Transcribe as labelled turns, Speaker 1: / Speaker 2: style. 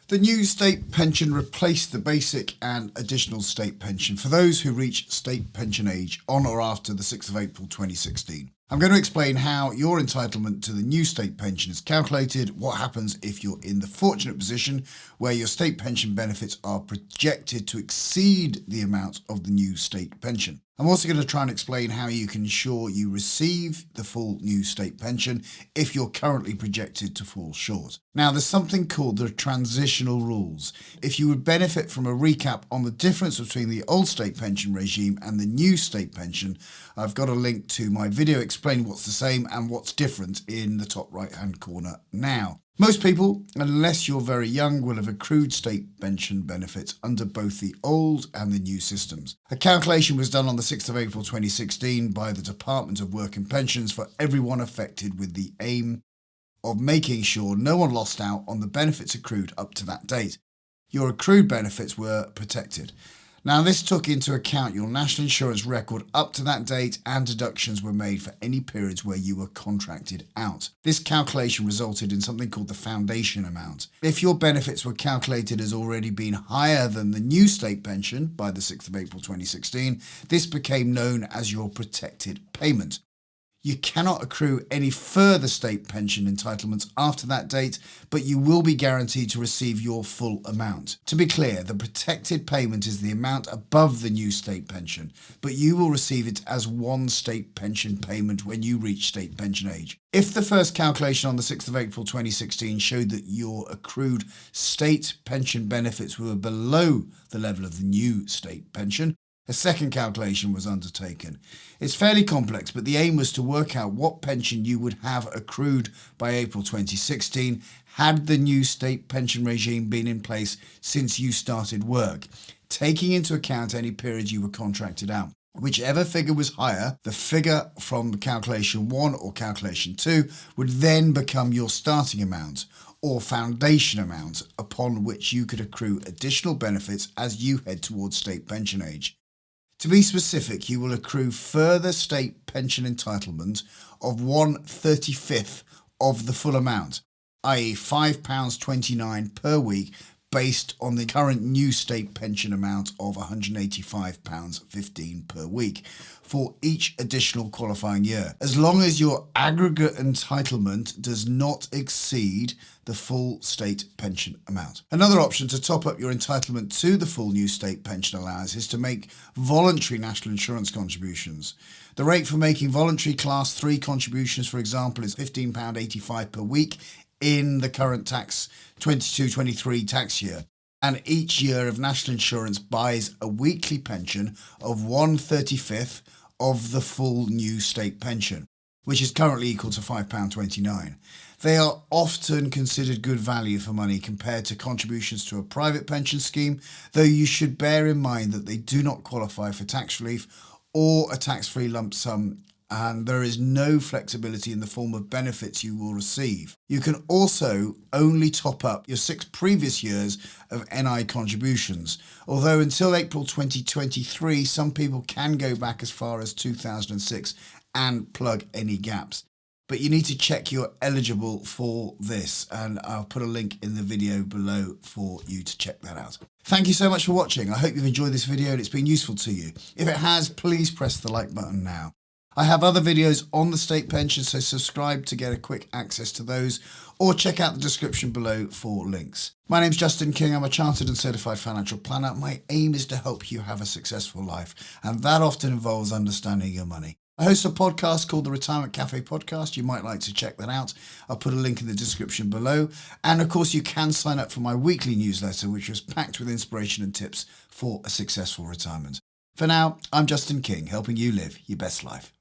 Speaker 1: The new state pension replaced the basic and additional state pension for those who reach state pension age on or after the 6th of April 2016. I'm going to explain how your entitlement to the new state pension is calculated, what happens if you're in the fortunate position where your state pension benefits are projected to exceed the amount of the new state pension. I'm also going to try and explain how you can ensure you receive the full new state pension if you're currently projected to fall short. Now, there's something called the transitional rules. If you would benefit from a recap on the difference between the old state pension regime and the new state pension, I've got a link to my video explaining what's the same and what's different in the top right hand corner now. Most people, unless you're very young, will have accrued state pension benefits under both the old and the new systems. A calculation was done on the 6th of April 2016 by the Department of Work and Pensions for everyone affected, with the aim of making sure no one lost out on the benefits accrued up to that date. Your accrued benefits were protected. Now, this took into account your national insurance record up to that date, and deductions were made for any periods where you were contracted out. This calculation resulted in something called the foundation amount. If your benefits were calculated as already being higher than the new state pension by the 6th of April 2016, this became known as your protected payment. You cannot accrue any further state pension entitlements after that date, but you will be guaranteed to receive your full amount. To be clear, the protected payment is the amount above the new state pension, but you will receive it as one state pension payment when you reach state pension age. If the first calculation on the 6th of April 2016 showed that your accrued state pension benefits were below the level of the new state pension, a second calculation was undertaken. It's fairly complex, but the aim was to work out what pension you would have accrued by April 2016 had the new state pension regime been in place since you started work, taking into account any periods you were contracted out. Whichever figure was higher, the figure from calculation 1 or calculation 2 would then become your starting amount or foundation amount upon which you could accrue additional benefits as you head towards state pension age. To be specific, you will accrue further state pension entitlement of 1/35th of the full amount, i.e. £5.29 per week, based on the current new state pension amount of £185.15 per week for each additional qualifying year, as long as your aggregate entitlement does not exceed the full state pension amount. Another option to top up your entitlement to the full new state pension allowance is to make voluntary national insurance contributions. The rate for making voluntary Class 3 contributions, for example, is £15.85 per week in the current tax 22-23 tax year, and each year of national insurance buys a weekly pension of 1/35th of the full new state pension, which is currently equal to £5.29. They are often considered good value for money compared to contributions to a private pension scheme, though you should bear in mind that they do not qualify for tax relief or a tax-free lump sum, and there is no flexibility in the form of benefits you will receive. You can also only top up your 6 previous years of NI contributions, although until April 2023, some people can go back as far as 2006 and plug any gaps. But you need to check you're eligible for this, and I'll put a link in the video below for you to check that out. Thank you so much for watching. I hope you've enjoyed this video and it's been useful to you. If it has, please press the like button now. I have other videos on the state pension, so subscribe to get a quick access to those, or check out the description below for links. My name's Justin King. I'm a chartered and certified financial planner. My aim is to help you have a successful life, and that often involves understanding your money. I host a podcast called the Retirement Cafe Podcast. You might like to check that out. I'll put a link in the description below. And of course, you can sign up for my weekly newsletter, which is packed with inspiration and tips for a successful retirement. For now, I'm Justin King, helping you live your best life.